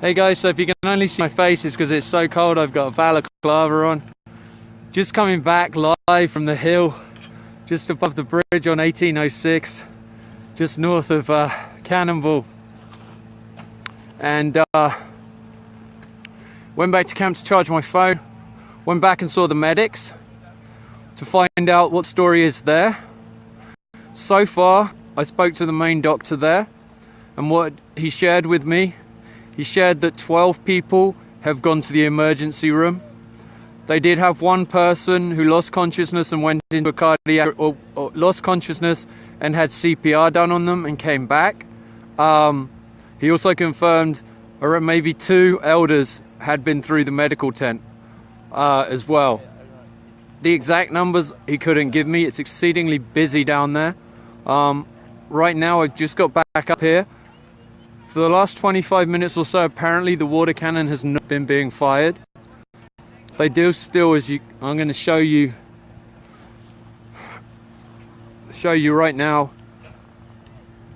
Hey guys, so if you can only see my face, it's because it's so cold. I've got a balaclava on. Just coming back live from the hill, just above the bridge on 1806, just north of Cannonball. And went back to camp to charge my phone. Went back and saw the medics to find out what story is there. So far, I spoke to the main doctor there, and what he shared with me, he shared that 12 people have gone to the emergency room. They did have one person who lost consciousness and went into a cardiac, or lost consciousness and had CPR done on them and came back. He also confirmed maybe 2 elders had been through the medical tent as well. The exact numbers he couldn't give me. It's exceedingly busy down there. Right now I've just got back up here. For the last 25 minutes or so, apparently the water cannon has not been being fired. They do still, I'm going to show you right now.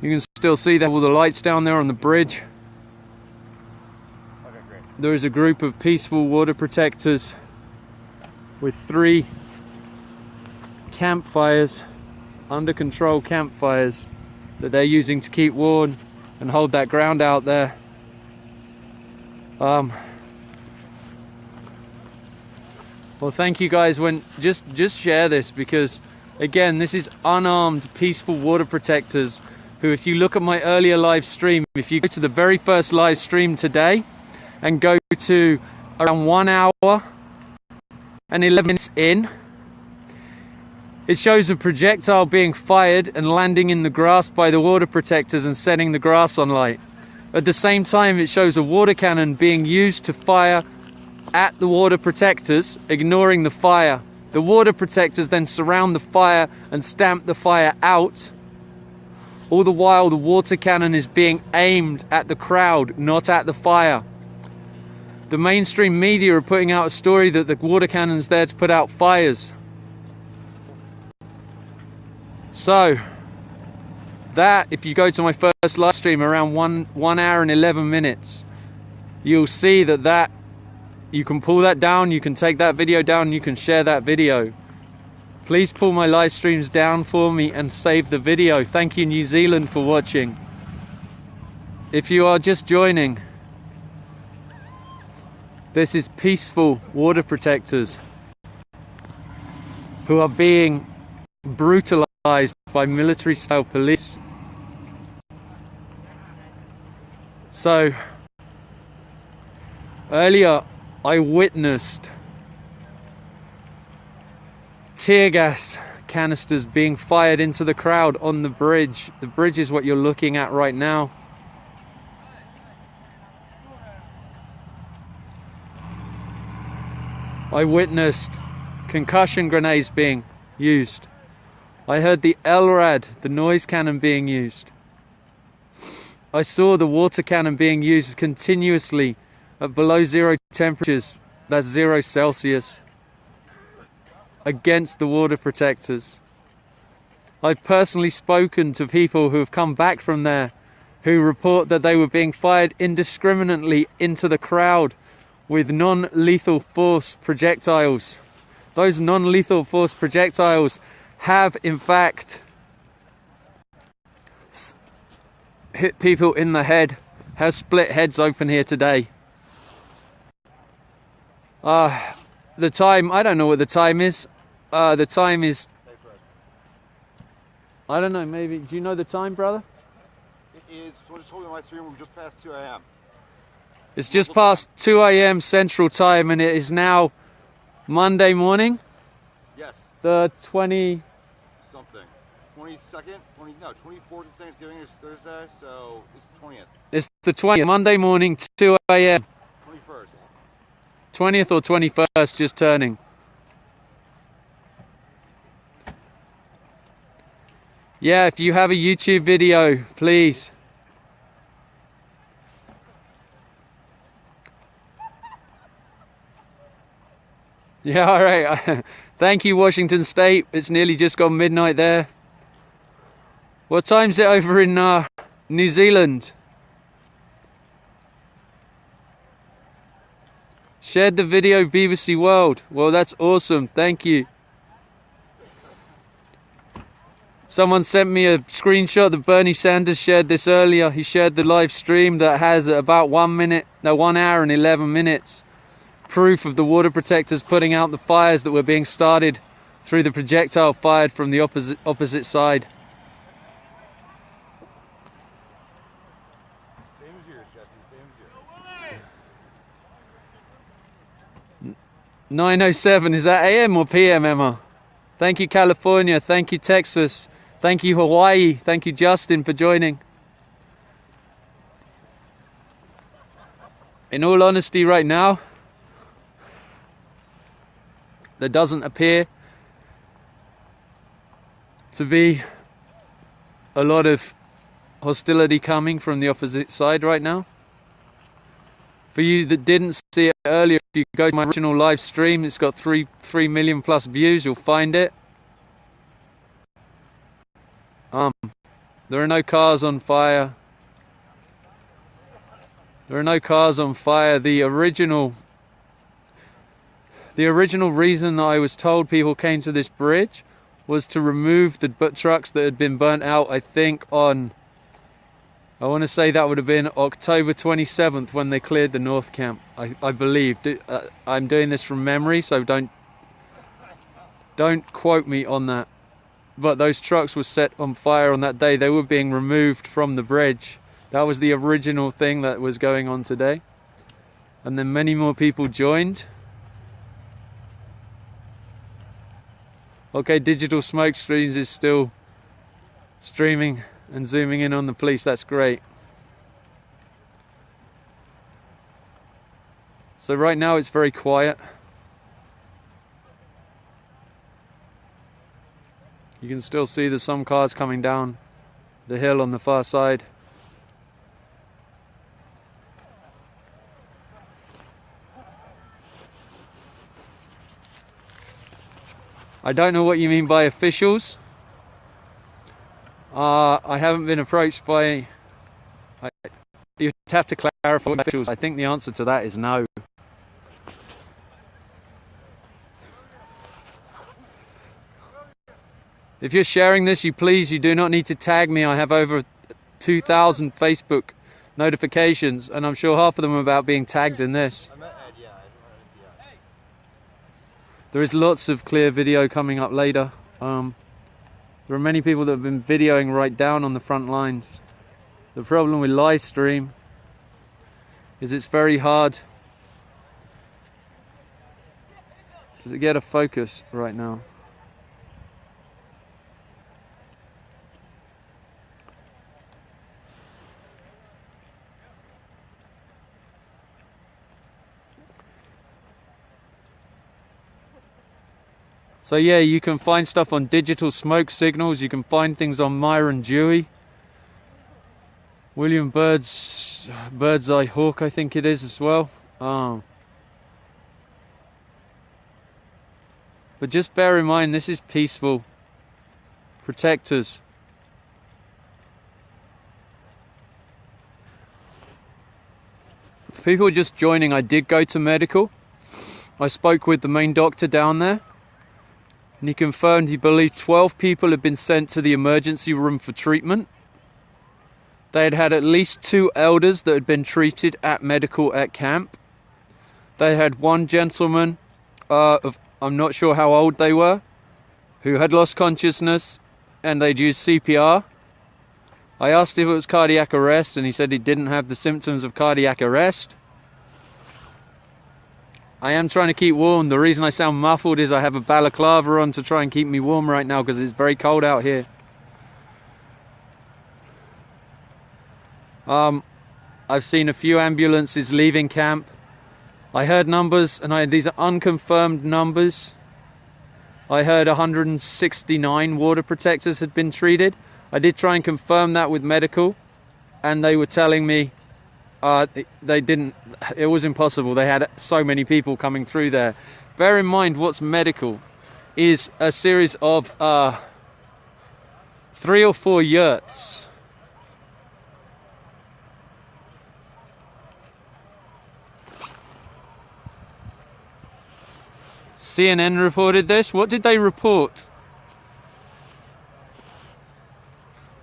You can still see all the lights down there on the bridge. Okay, great. There is a group of peaceful water protectors with 3 campfires, under control campfires, that they're using to keep warm and hold that ground out there. Well, thank you guys. Just share this, because again, this is unarmed, peaceful water protectors who, if you look at my earlier live stream, if you go to the very first live stream today and go to around 1 hour and 11 minutes in, it shows a projectile being fired and landing in the grass by the water protectors and setting the grass on light. At the same time, it shows a water cannon being used to fire at the water protectors, ignoring the fire. The water protectors then surround the fire and stamp the fire out. All the while, the water cannon is being aimed at the crowd, not at the fire. The mainstream media are putting out a story that the water cannon's there to put out fires. So, that, if you go to my first live stream around 1 hour and 11 minutes, you'll see that you can pull that down, you can take that video down, you can share that video. Please pull my live streams down for me and save the video. Thank you, New Zealand, for watching. If you are just joining, this is peaceful water protectors who are being brutalized by military-style police. So, earlier I witnessed tear gas canisters being fired into the crowd on the bridge. The bridge is what you're looking at right now. I witnessed concussion grenades being used. I heard the LRAD, the noise cannon, being used. I saw the water cannon being used continuously at below 0 temperatures, that's 0 Celsius, against the water protectors. I've personally spoken to people who have come back from there who report that they were being fired indiscriminately into the crowd with non-lethal force projectiles. Those non-lethal force projectiles have in fact hit people in the head, have split heads open here today. The time, I don't know what the time is. The time is, I don't know, maybe, do you know the time, brother? It is, so I just told you on my stream, we're just past 2 a.m. It's just past 2 a.m. Central Time, and it is now Monday morning. Yes. The 20... something. 22nd? 24th of Thanksgiving is Thursday, so it's the 20th. It's the 20th. Monday morning, 2 a.m. 21st. 20th or 21st, just turning. Yeah, if you have a YouTube video, please. Yeah, all right. Thank you, Washington State. It's nearly just gone midnight there. What time's it over in New Zealand? Shared the video, BBC World. Well, that's awesome. Thank you. Someone sent me a screenshot that Bernie Sanders shared this earlier. He shared the live stream that has about 1 hour and 11 minutes. Proof of the water protectors putting out the fires that were being started through the projectile fired from the opposite side. Same as yours, Jesse. Same as yours. 9:07. Is that AM or PM, Emma? Thank you, California. Thank you, Texas. Thank you, Hawaii. Thank you, Justin, for joining. In all honesty, right now, there doesn't appear to be a lot of hostility coming from the opposite side right now. For you that didn't see it earlier, if you go to my original live stream, it's got 3 million plus views, you'll find it. There are no cars on fire. There are no cars on fire. The original reason that I was told people came to this bridge was to remove the trucks that had been burnt out, I think on, I want to say that would have been October 27th when they cleared the North Camp, I believe. I'm doing this from memory, so don't quote me on that. But those trucks were set on fire on that day. They were being removed from the bridge. That was the original thing that was going on today. And then many more people joined. Okay, digital smoke screens is still streaming and zooming in on the police. That's great. So right now it's very quiet. You can still see there's some cars coming down the hill on the far side. I don't know what you mean by officials. I haven't been approached by... You'd have to clarify officials. I think the answer to that is no. If you're sharing this, you do not need to tag me. I have over 2,000 Facebook notifications, and I'm sure half of them are about being tagged in this. I met Ed, yeah. There is lots of clear video coming up later. There are many people that have been videoing right down on the front lines. The problem with Livestream is it's very hard to get a focus right now. So yeah, you can find stuff on digital smoke signals. You can find things on Myron Dewey. William Bird's Eye Hawk, I think it is as well. But just bear in mind, this is peaceful. Protectors. For people just joining, I did go to medical. I spoke with the main doctor down there. And he confirmed he believed 12 people had been sent to the emergency room for treatment. They had had at least 2 elders that had been treated at medical at camp. They had one gentleman, I'm not sure how old they were, who had lost consciousness, and they'd used CPR. I asked if it was cardiac arrest, and he said he didn't have the symptoms of cardiac arrest. I am trying to keep warm. The reason I sound muffled is I have a balaclava on to try and keep me warm right now because it's very cold out here. I've seen a few ambulances leaving camp. I heard numbers, and these are unconfirmed numbers. I heard 169 water protectors had been treated. I did try and confirm that with medical, and they were telling me they didn't. It was impossible. They had so many people coming through there. Bear in mind, what's medical is a series of 3 or 4 yurts. CNN reported this. What did they report?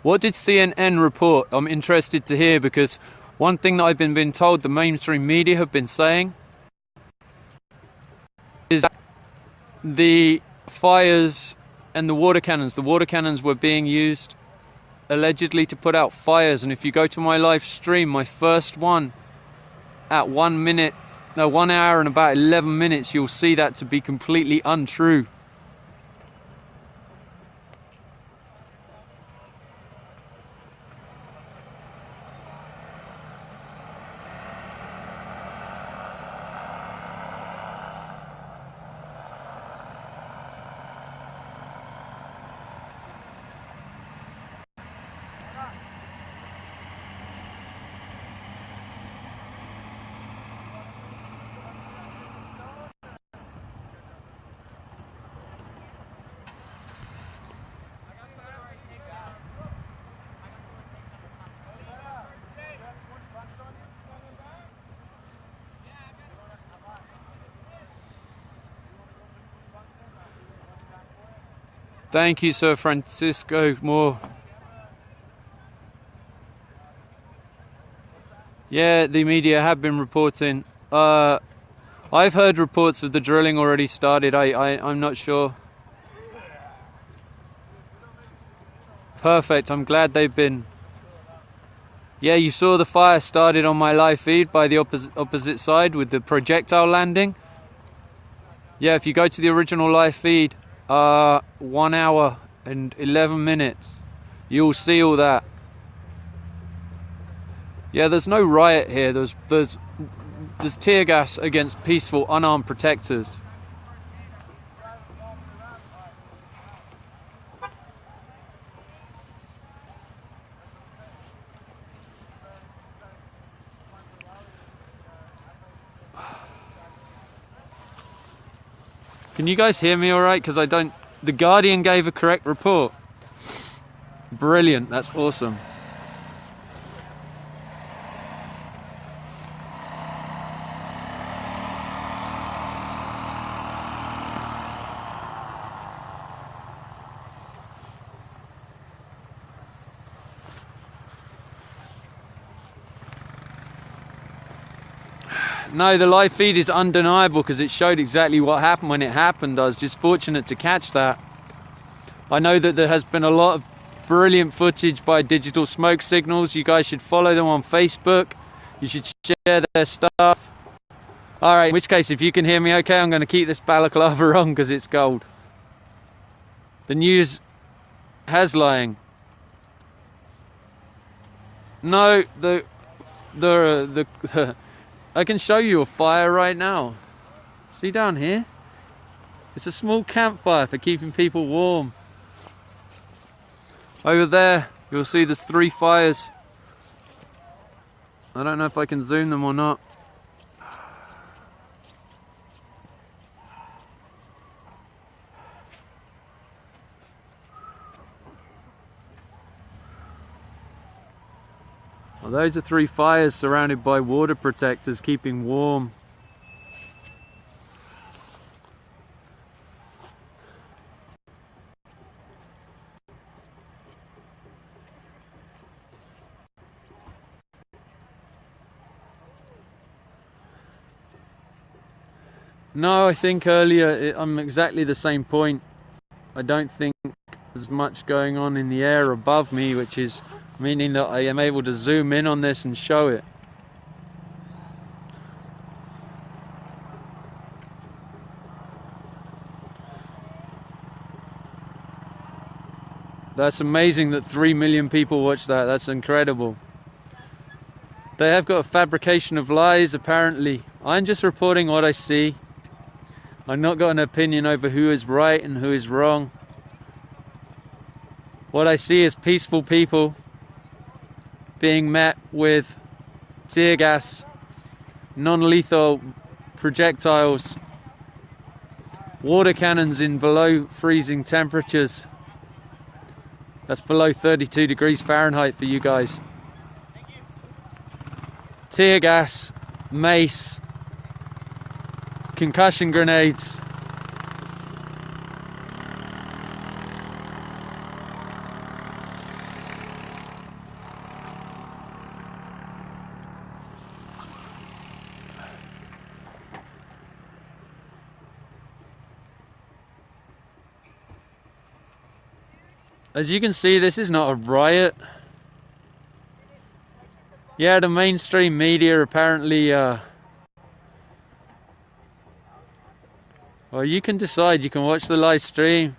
What did CNN report? I'm interested to hear, because one thing that I've been told the mainstream media have been saying is that the fires and the water cannons were being used allegedly to put out fires. And if you go to my live stream, my first one at 1 hour and about 11 minutes, you'll see that to be completely untrue. Thank you, Sir Francisco Moore. Yeah, the media have been reporting. I've heard reports of the drilling already started. I'm not sure. Perfect. I'm glad they've been. Yeah, you saw the fire started on my live feed by the opposite side with the projectile landing. Yeah, if you go to the original live feed, 1 hour and 11 minutes, you'll see all that. Yeah, there's no riot here. There's tear gas against peaceful, unarmed protectors. Can you guys hear me all right? Because I don't... The Guardian gave a correct report. Brilliant. That's awesome. No, the live feed is undeniable because it showed exactly what happened when it happened. I was just fortunate to catch that. I know that there has been a lot of brilliant footage by Digital Smoke Signals. You guys should follow them on Facebook. You should share their stuff. Alright, in which case, if you can hear me okay, I'm going to keep this balaclava on because it's gold. The news has lying. No, the I can show you a fire right now. See down here? It's a small campfire for keeping people warm. Over there, you'll see there's 3 fires. I don't know if I can zoom them or not. Well, those are 3 fires surrounded by water protectors keeping warm. No, I think earlier I'm exactly the same point. I don't think there's much going on in the air above me, which is meaning that I am able to zoom in on this and show it. That's amazing that 3 million people watch that. That's incredible. They have got a fabrication of lies, apparently. I'm just reporting what I see. I've not got an opinion over who is right and who is wrong. What I see is peaceful people being met with tear gas, non-lethal projectiles, water cannons in below freezing temperatures. That's below 32 degrees Fahrenheit for you guys. Tear gas, mace, concussion grenades, As you can see, this is not a riot. Yeah, the mainstream media apparently, well, you can decide. You can watch the live stream.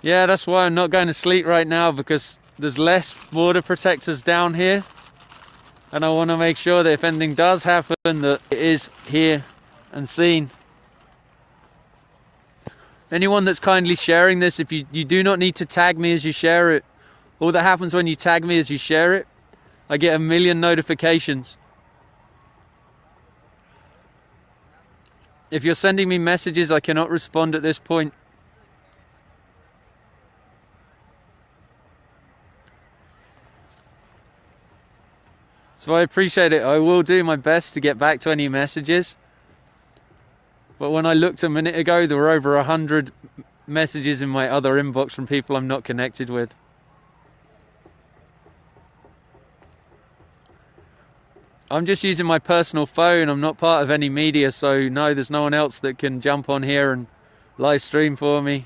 Yeah, that's why I'm not going to sleep right now, because there's less border protectors down here. And I want to make sure that if anything does happen, that it is here and seen. Anyone that's kindly sharing this, if you do not need to tag me as you share it. All that happens when you tag me as you share it, I get 1 million notifications. If you're sending me messages, I cannot respond at this point. So I appreciate it. I will do my best to get back to any messages. But when I looked a minute ago, there were over 100 messages in my other inbox from people I'm not connected with. I'm just using my personal phone. I'm not part of any media, so no, there's no one else that can jump on here and live stream for me.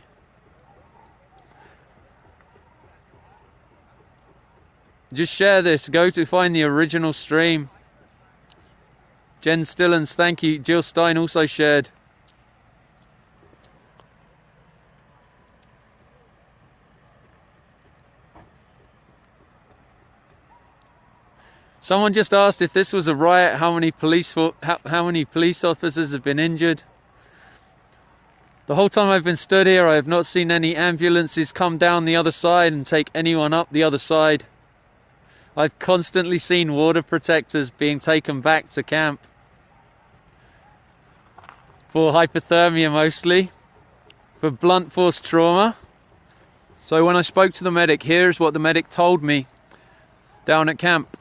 Just share this. Go to find the original stream. Jen Stillens, thank you. Jill Stein also shared. Someone just asked if this was a riot, how many police officers have been injured. The whole time I've been stood here, I have not seen any ambulances come down the other side and take anyone up the other side. I've constantly seen water protectors being taken back to camp for hypothermia mostly, for blunt force trauma. So when I spoke to the medic, here's what the medic told me down at camp.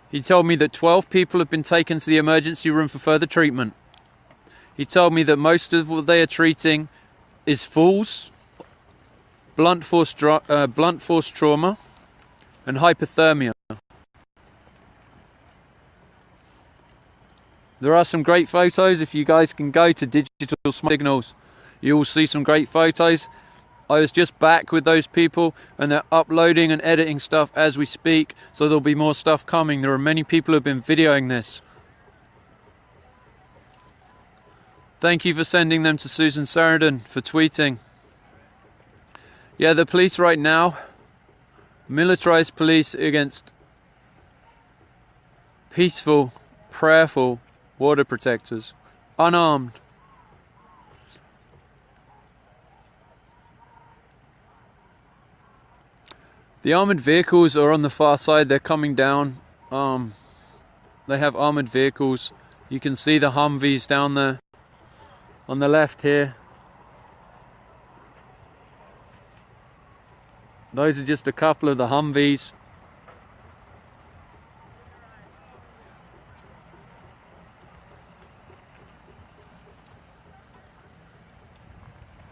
He told me that 12 people have been taken to the emergency room for further treatment. He told me that most of what they are treating is falls, blunt force trauma, and hypothermia. There are some great photos. If you guys can go to Digital Signals, you will see some great photos. I was just back with those people and they're uploading and editing stuff as we speak, so there'll be more stuff coming. There are many people who have been videoing this. Thank you for sending them to Susan Sarandon for tweeting. Yeah, the police right now, militarized police against peaceful, prayerful water protectors, unarmed. The armored vehicles are on the far side. They're coming down. They have armored vehicles. You can see the Humvees down there on the left here. Those are just a couple of the Humvees.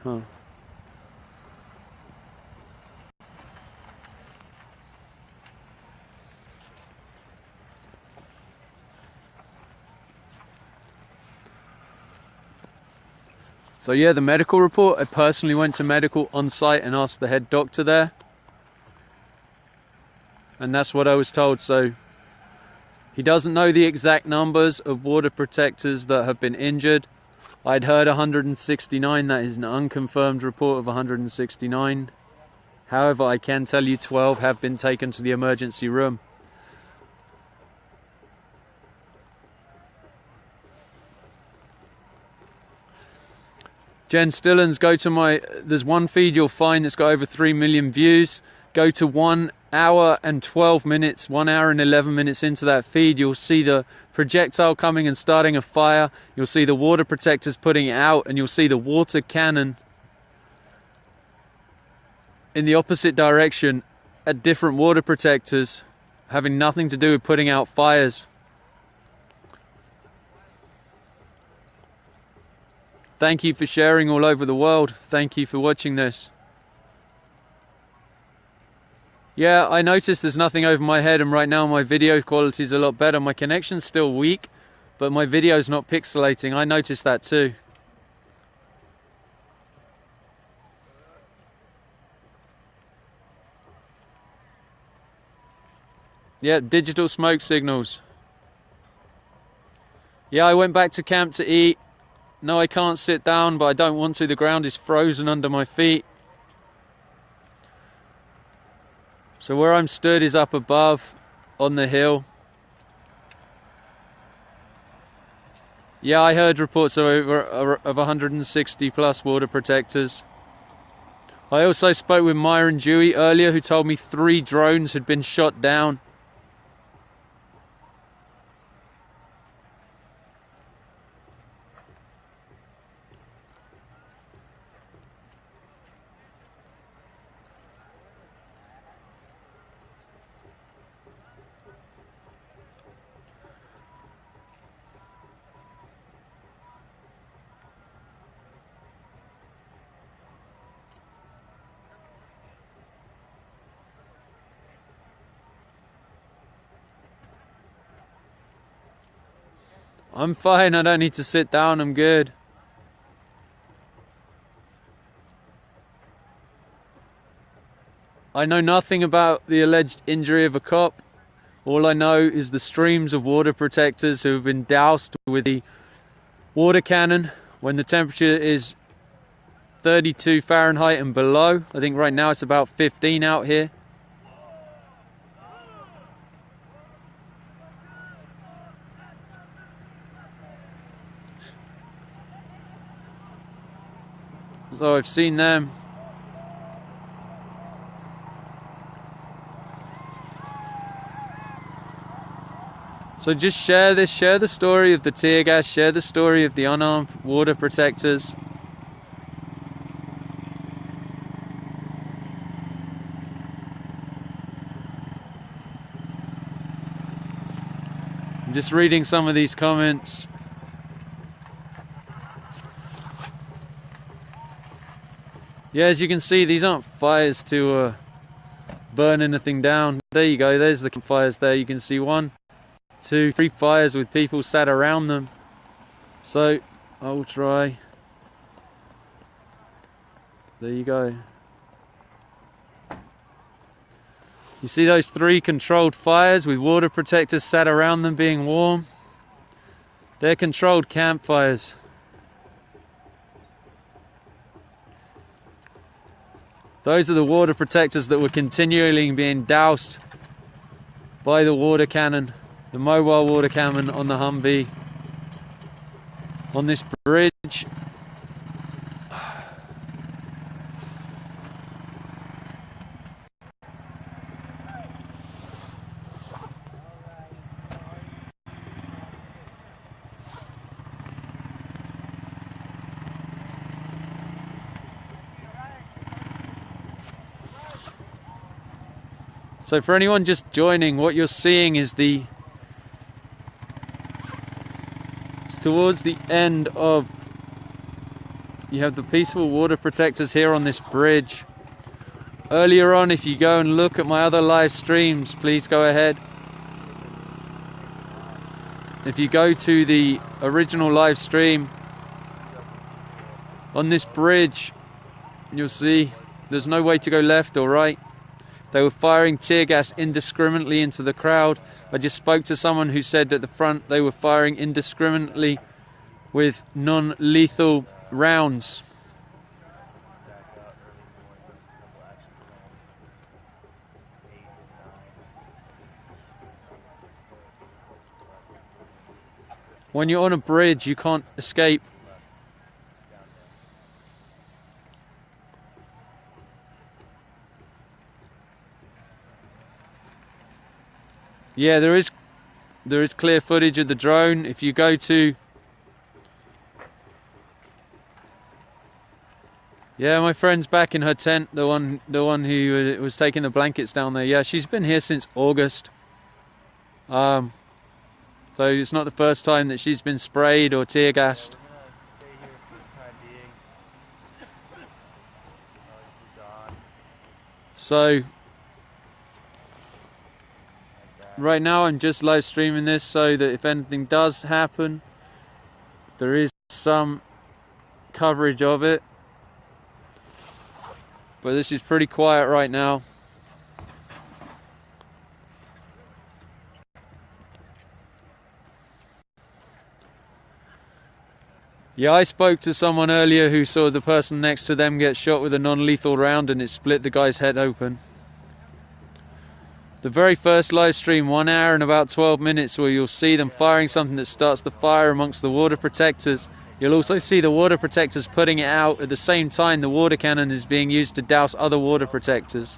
Huh. So yeah, the medical report, I personally went to medical on site and asked the head doctor there. And that's what I was told. So he doesn't know the exact numbers of water protectors that have been injured. I'd heard 169, that is an unconfirmed report of 169. However, I can tell you 12 have been taken to the emergency room. Jen Stillens, go to there's one feed you'll find that's got over 3 million views. Go to 1 hour and 12 minutes, 1 hour and 11 minutes into that feed, you'll see the projectile coming and starting a fire. You'll see the water protectors putting it out, and you'll see the water cannon in the opposite direction at different water protectors, having nothing to do with putting out fires. Thank you for sharing all over the world. Thank you for watching this. Yeah, I noticed there's nothing over my head, and right now my video quality is a lot better. My connection's still weak, but my video's not pixelating. I noticed that too. Yeah, digital smoke signals. Yeah, I went back to camp to eat. No, I can't sit down, but I don't want to. The ground is frozen under my feet. So where I'm stood is up above on the hill. Yeah, I heard reports of 160 plus water protectors. I also spoke with Myron Dewey earlier, who told me 3 drones had been shot down. I'm fine, I don't need to sit down, I'm good. I know nothing about the alleged injury of a cop. All I know is the streams of water protectors who have been doused with the water cannon when the temperature is 32 Fahrenheit and below. I think right now it's about 15 out here. So I've seen them. So just share this, share the story of the tear gas, share the story of the unarmed water protectors. I'm just reading some of these comments. Yeah, as you can see, these aren't fires to burn anything down. There you go, there's the fires there. You can see 1, 2, 3 fires with people sat around them. So I'll try. There you go. You see those 3 controlled fires with water protectors sat around them being warm? They're controlled campfires. Those are the water protectors that were continually being doused by the water cannon, the mobile water cannon on the Humvee, on this bridge. So for anyone just joining, what you're seeing is it's towards the end of, you have the peaceful water protectors here on this bridge. Earlier on, if you go and look at my other live streams, please go ahead. If you go to the original live stream on this bridge, you'll see there's no way to go left or right. They were firing tear gas indiscriminately into the crowd. I just spoke to someone who said at the front they were firing indiscriminately with non-lethal rounds. When you're on a bridge, you can't escape. Yeah, there is clear footage of the drone. If you go to, yeah, my friend's back in her tent, the one who was taking the blankets down there. Yeah, she's been here since August. So it's not the first time that she's been sprayed or tear gassed. So right now I'm just live streaming this so that if anything does happen, there is some coverage of it. But this is pretty quiet right now. Yeah, I spoke to someone earlier who saw the person next to them get shot with a non-lethal round and it split the guy's head open. The very first live stream, 1 hour and about 12 minutes, where you'll see them firing something that starts the fire amongst the water protectors. You'll also see the water protectors putting it out at the same time the water cannon is being used to douse other water protectors.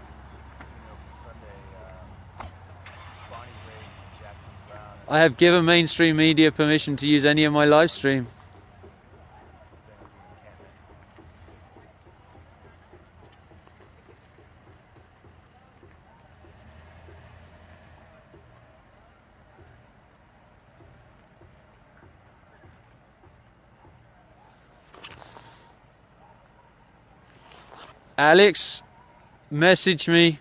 I have given mainstream media permission to use any of my live stream. Alex, message me.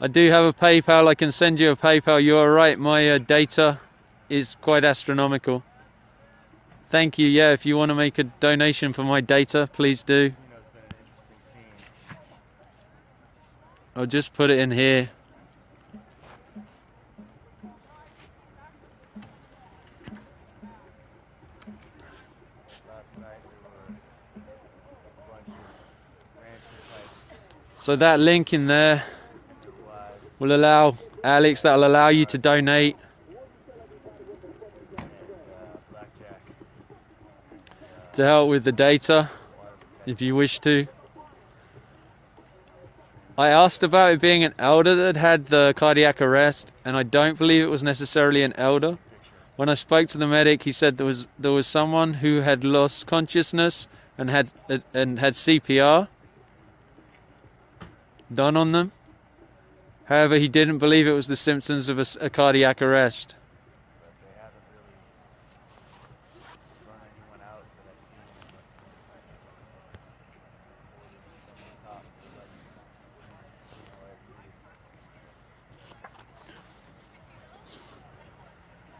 I do have a PayPal. I can send you a PayPal. You are right. My data is quite astronomical. Thank you. Yeah, if you want to make a donation for my data, please do. I'll just put it in here. So that link in there will allow Alex, that'll allow you to donate. To help with the data, if you wish to. I asked about it being an elder that had the cardiac arrest, and I don't believe it was necessarily an elder. When I spoke to the medic, he said there was someone who had lost consciousness and had CPR done on them. However, he didn't believe it was the symptoms of a cardiac arrest.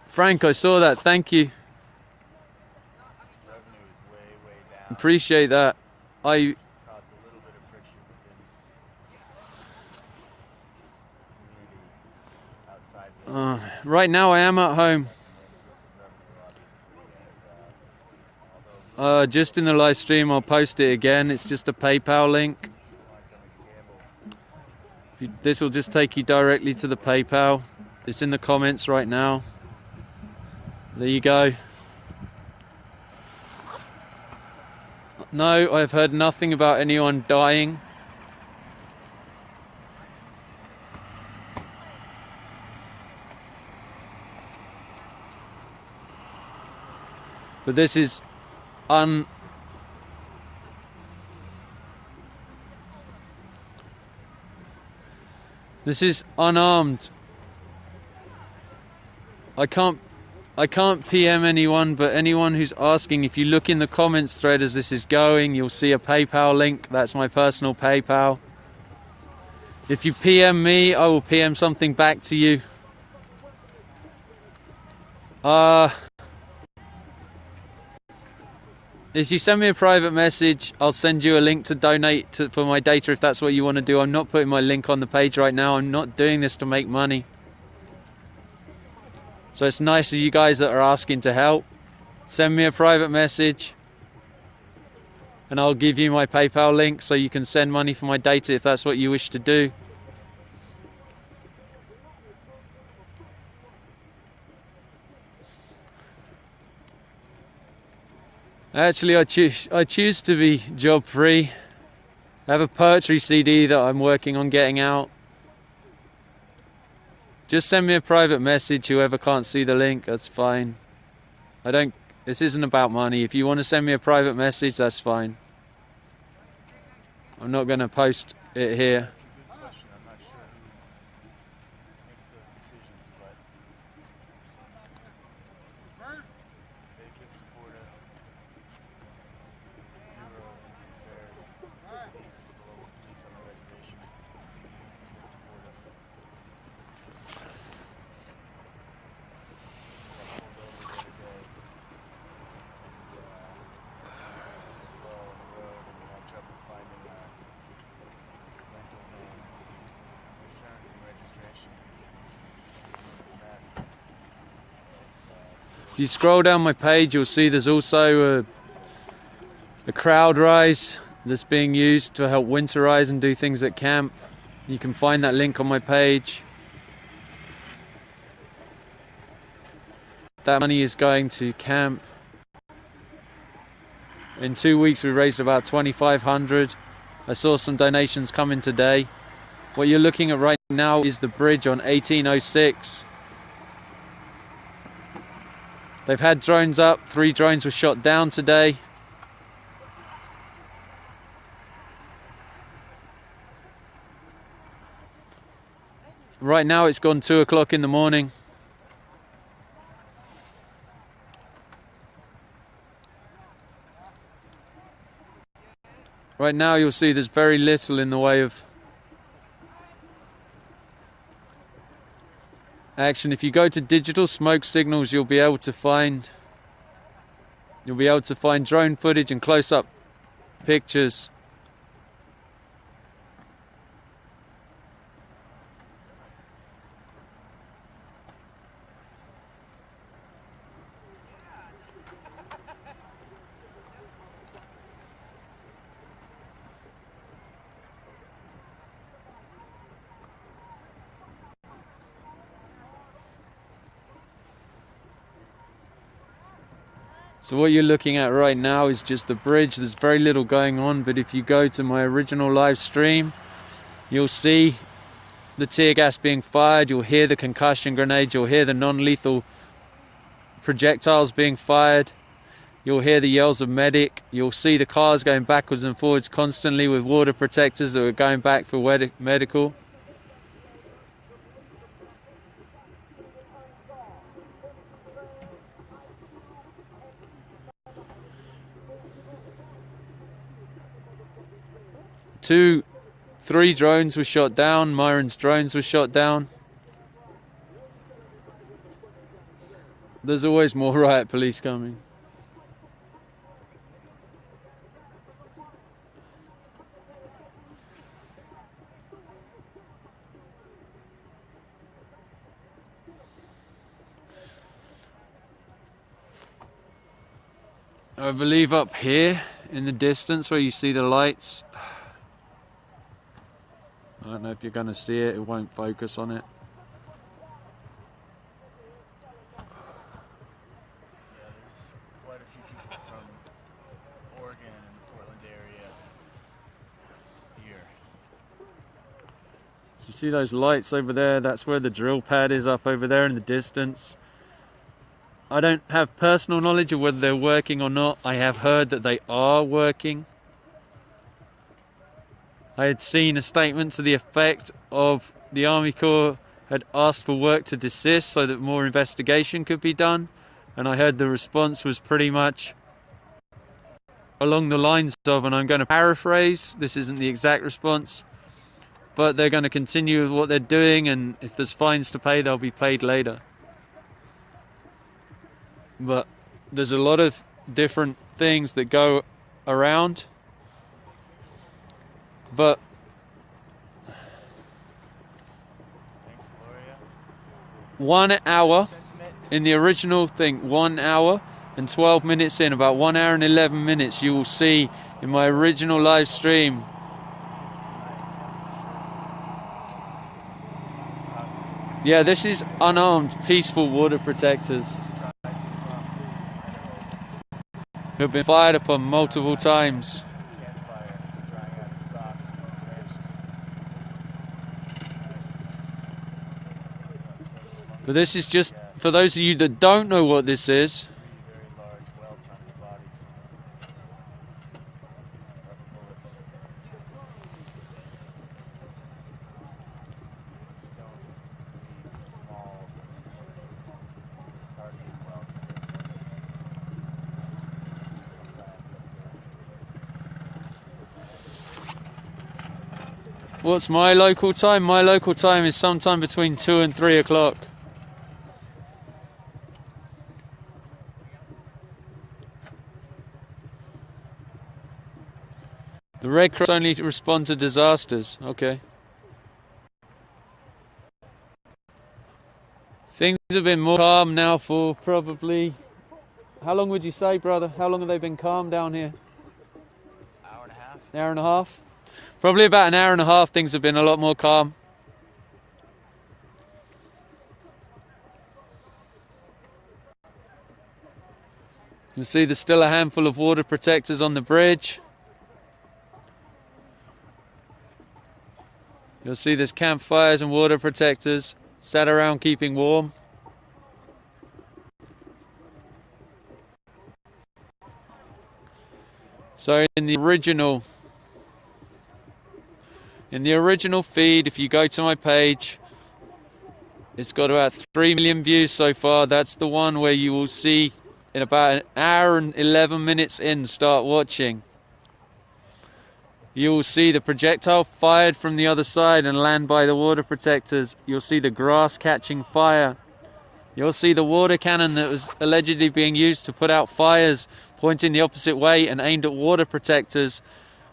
Frank, I saw that. Thank you. Appreciate that. Right now I am at home. Just in the live stream, I'll post it again. It's just a PayPal link. This will just take you directly to the PayPal. It's in the comments right now. There you go. No, I've heard nothing about anyone dying. But this is unarmed. I can't PM anyone, but anyone who's asking, if you look in the comments thread as this is going, you'll see a PayPal link. That's my personal PayPal. If you PM me, I will PM something back to you. If you send me a private message, I'll send you a link to donate for my data if that's what you want to do. I'm not putting my link on the page right now. I'm not doing this to make money. So it's nice of you guys that are asking to help. Send me a private message and I'll give you my PayPal link so you can send money for my data if that's what you wish to do. Actually, I choose to be job free. I have a poetry CD that I'm working on getting out. Just send me a private message, whoever can't see the link, that's fine. This isn't about money. If you want to send me a private message, that's fine. I'm not going to post it here. If you scroll down my page, you'll see there's also a crowd rise that's being used to help winterize and do things at camp. You can find that link on my page. That money is going to camp. In 2 weeks we raised about 2,500. I saw some donations come in today. What you're looking at right now is the bridge on 1806. They've had drones up. 3 drones were shot down today. Right now it's gone 2 o'clock in the morning. Right now you'll see there's very little in the way of action. If you go to digital smoke signals, you'll be able to find drone footage and close-up pictures. So what you're looking at right now is just the bridge. There's very little going on, but if you go to my original live stream, you'll see the tear gas being fired, you'll hear the concussion grenades, you'll hear the non-lethal projectiles being fired, you'll hear the yells of medic, you'll see the cars going backwards and forwards constantly with water protectors that are going back for medical. Three drones were shot down. Myron's drones were shot down. There's always more riot police coming. I believe up here in the distance where you see the lights, I don't know if you're going to see it, it won't focus on it. Yeah, there's quite a few people from Oregon and the Portland area here. So you see those lights over there? That's where the drill pad is, up over there in the distance. I don't have personal knowledge of whether they're working or not. I have heard that they are working. I had seen a statement to the effect of the Army Corps had asked for work to desist so that more investigation could be done, and I heard the response was pretty much along the lines of, and I'm going to paraphrase, this isn't the exact response, but they're going to continue with what they're doing, and if there's fines to pay, they'll be paid later. But there's a lot of different things that go around. But Thanks, Gloria. 1 hour in the original thing, 1 hour and 12 minutes in, about 1 hour and 11 minutes, you will see in my original live stream. Yeah, this is unarmed, peaceful water protectors who have been fired upon multiple times. But this is just, for those of you that don't know what this is, what's my local time? My local time is sometime between 2 and 3 o'clock. The Red Cross only respond to disasters. Okay. Things have been more calm now for probably How long would you say, brother? How long have they been calm down here? Hour and a half. An hour and a half? Probably about an hour and a half things have been a lot more calm. You'll see there's still a handful of water protectors on the bridge. You'll see there's campfires and water protectors sat around keeping warm. So in the original feed, if you go to my page, it's got about 3 million views so far. That's the one where you will see in about an hour and 11 minutes in, start watching. You will see the projectile fired from the other side and land by the water protectors. You'll see the grass catching fire. You'll see the water cannon that was allegedly being used to put out fires pointing the opposite way and aimed at water protectors,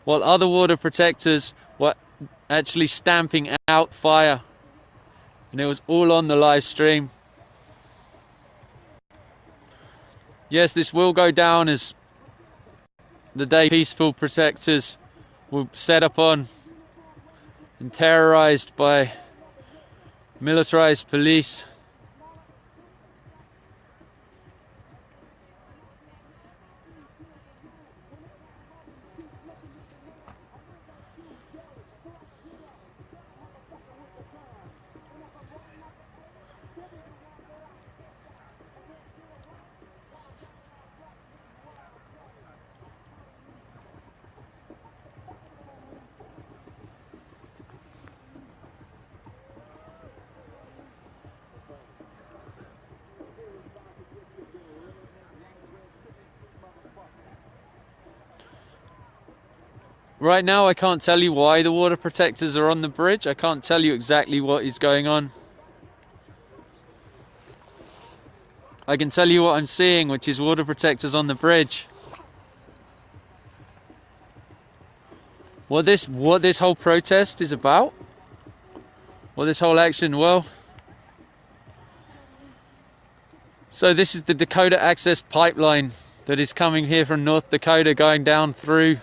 while other water protectors were actually stamping out fire. And it was all on the live stream. Yes, this will go down as the day peaceful protectors were set upon and terrorized by militarized police. Right now I can't tell you why the water protectors are on the bridge. I can't tell you exactly what is going on. I can tell you what I'm seeing, which is water protectors on the bridge. What this whole protest is about? What this whole action, well, so this is the Dakota Access Pipeline that is coming here from North Dakota, going down through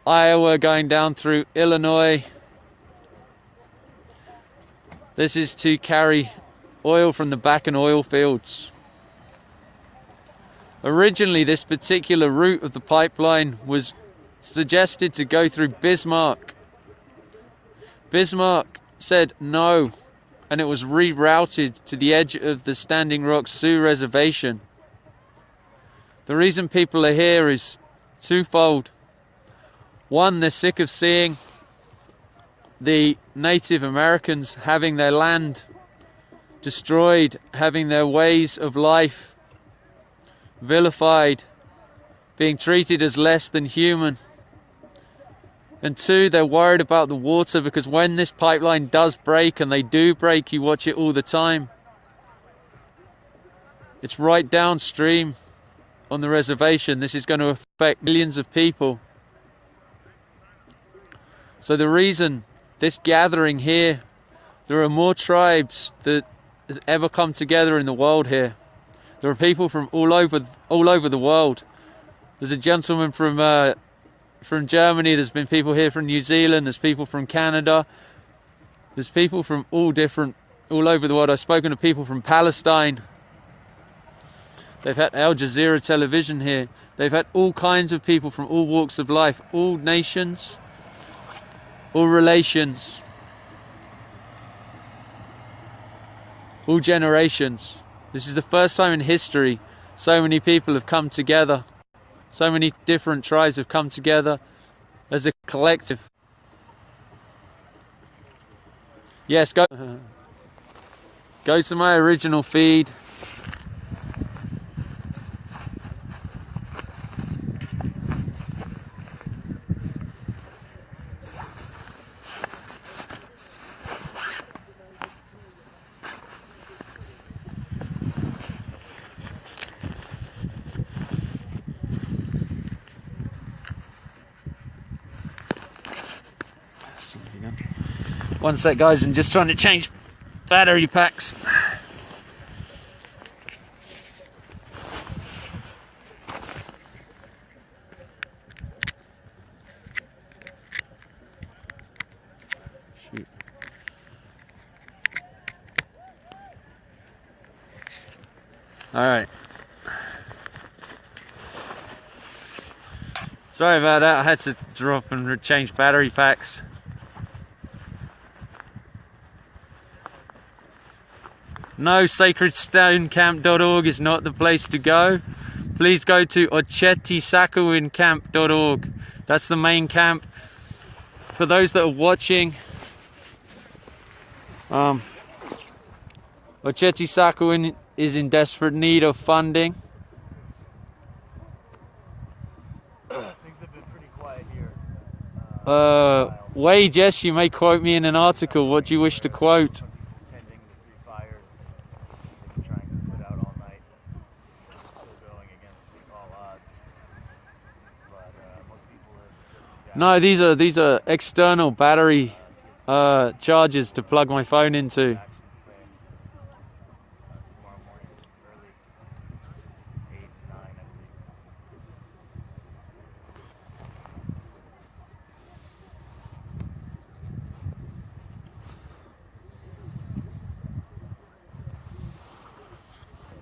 Iowa, going down through Illinois. This is to carry oil from the Bakken oil fields. Originally, this particular route of the pipeline was suggested to go through Bismarck. Bismarck said no, and it was rerouted to the edge of the Standing Rock Sioux Reservation. The reason people are here is twofold. One, they're sick of seeing the Native Americans having their land destroyed, having their ways of life vilified, being treated as less than human. And two, they're worried about the water, because when this pipeline does break, and they do break, you watch it all the time, it's right downstream on the reservation. This is going to affect millions of people. So the reason this gathering here, there are more tribes that has ever come together in the world here. There are people from all over the world. There's a gentleman from Germany. There's been people here from New Zealand. There's people from Canada. There's people from all over the world. I've spoken to people from Palestine. They've had Al Jazeera television here. They've had all kinds of people from all walks of life, all nations, all relations, all generations. This is the first time in history so many people have come together. So many different tribes have come together as a collective. Yes, go to my original feed. One sec, guys, I'm just trying to change battery packs. Alright. Sorry about that, I had to drop and change battery packs. No, sacredstonecamp.org is not the place to go. Please go to ochetisakuincamp.org. That's the main camp. For those that are watching, Ochetisakuin is in desperate need of funding. Things have been pretty quiet here. Wade, yes, you may quote me in an article. What do you wish to quote? Tending the three fires they've been trying to put out all night. Still going against all odds. But most people have drifted down. No, these are external battery chargers to plug my phone into. Actions planned tomorrow morning, early 8, 9, I believe.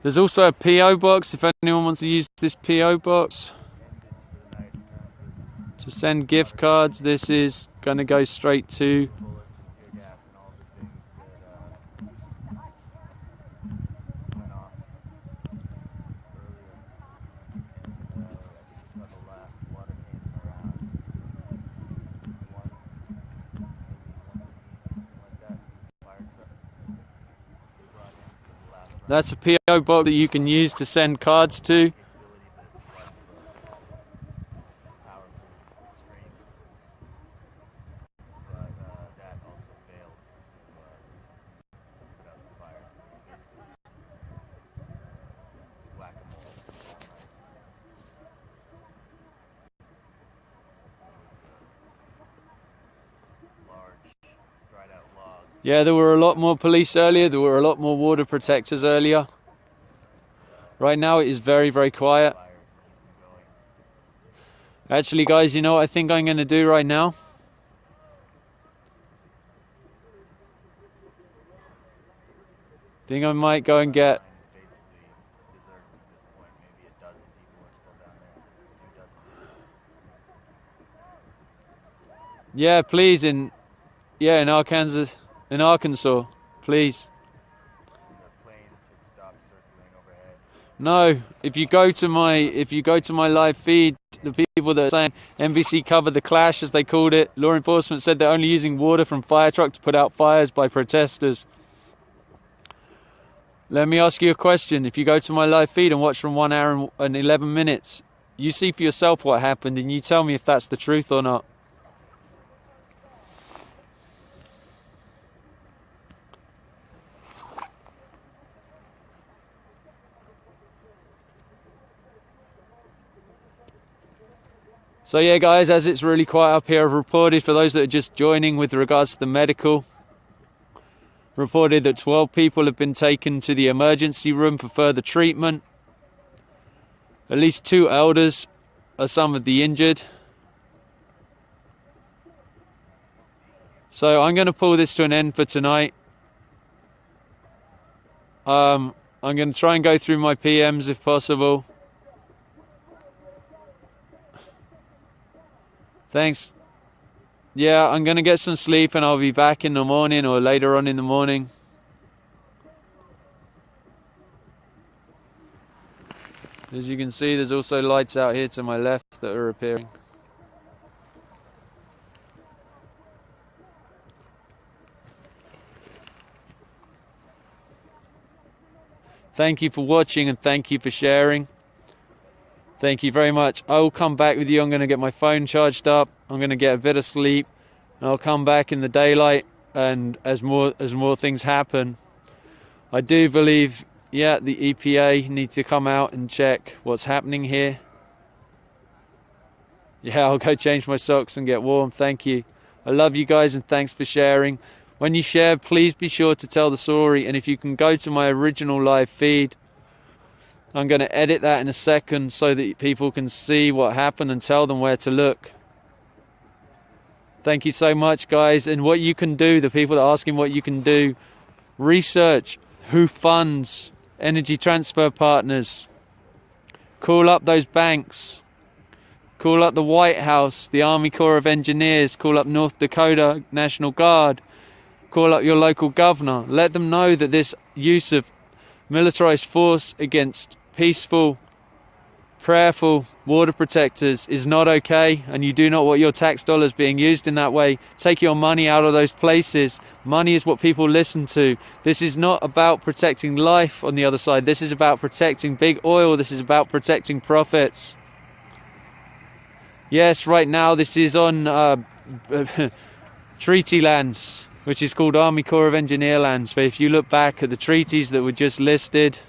There's also a PO box if anyone wants to use this PO box to send gift cards. This is going to go straight to Bullets and tear gas and all the things that went off earlier. And I think it's the last water came around 1, maybe 1:15 or something like that. Fire truck they brought in for the last run. That's a PO box that you can use to send cards to. Capability, but it's less of a powerful stream. But that also failed to put out the fire. It was basically whack-a-mole all night. Large, dried-out log. Yeah, there were a lot more police earlier. There were a lot more water protectors earlier. Right now it is very, very quiet. Fires and keep them going. Actually, guys, you know what I think I'm going to do right now? I think I might go and get... Mine is basically deserted at this point. Maybe a dozen people are still down there. 2 dozen. Yeah, please, in Arkansas, please. The planes have stopped circling overhead. No, if you go to my live feed, the people that are saying NBC covered the clash, as they called it, law enforcement said they're only using water from fire truck to put out fires by protesters. Let me ask you a question. If you go to my live feed and watch from 1 hour and 11 minutes, you see for yourself what happened and you tell me if that's the truth or not. So yeah, guys, as it's really quiet up here, I've reported, for those that are just joining with regards to the medical, reported that 12 people have been taken to the emergency room for further treatment. At least 2 elders are some of the injured. So I'm going to pull this to an end for tonight. I'm going to try and go through my PMs if possible. Thanks. Yeah, I'm going to get some sleep and I'll be back in the morning or later on in the morning. As you can see, there's also lights out here to my left that are appearing. Thank you for watching and thank you for sharing. Thank you very much. I will come back with you. I'm going to get my phone charged up. I'm going to get a bit of sleep. And I'll come back in the daylight. And as more things happen, I do believe, yeah, the EPA need to come out and check what's happening here. Yeah, I'll go change my socks and get warm. Thank you. I love you guys and thanks for sharing. When you share, please be sure to tell the story. And if you can go to my original live feed, I'm going to edit that in a second so that people can see what happened and tell them where to look. Thank you so much, guys. And what you can do, the people that are asking what you can do, research who funds energy transfer partners. Call up those banks. Call up the White House, the Army Corps of Engineers. Call up North Dakota National Guard. Call up your local governor. Let them know that this use of militarized force against peaceful, prayerful water protectors is not okay, and you do not want your tax dollars being used in that way. Take your money out of those places. Money is what people listen to. This is not about protecting life on the other side. This is about protecting big oil. This is about protecting profits. Yes, right now this is on treaty lands, which is called Army Corps of Engineer lands. But if you look back at the treaties that were just listed,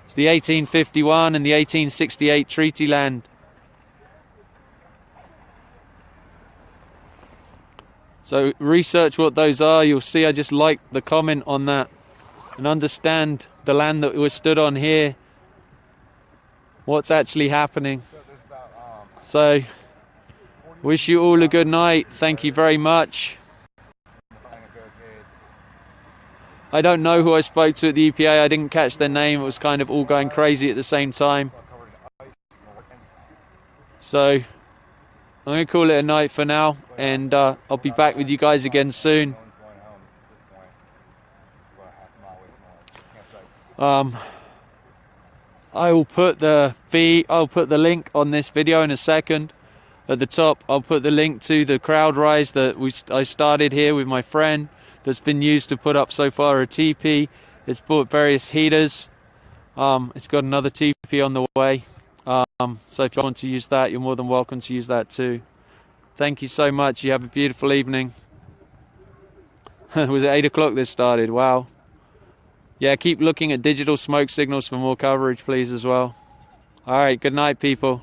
it's the 1851 and the 1868 treaty land. So research what those are. You'll see I just like the comment on that and understand the land that was stood on here, what's actually happening. So wish you all a good night. Thank you very much. I don't know who I spoke to at the EPA. I didn't catch their name. It was kind of all going crazy at the same time. So I'm going to call it a night for now, and I'll be back with you guys again soon. I'll put the link on this video in a second. At the top, I'll put the link to the crowd rise that I started here with my friend, that's been used to put up so far a teepee. It's bought various heaters. It's got another teepee on the way. So if you want to use that, you're more than welcome to use that too. Thank you so much. You have a beautiful evening. Was it 8 o'clock this started? Wow. Yeah, keep looking at digital smoke signals for more coverage, please, as well. All right, good night, people.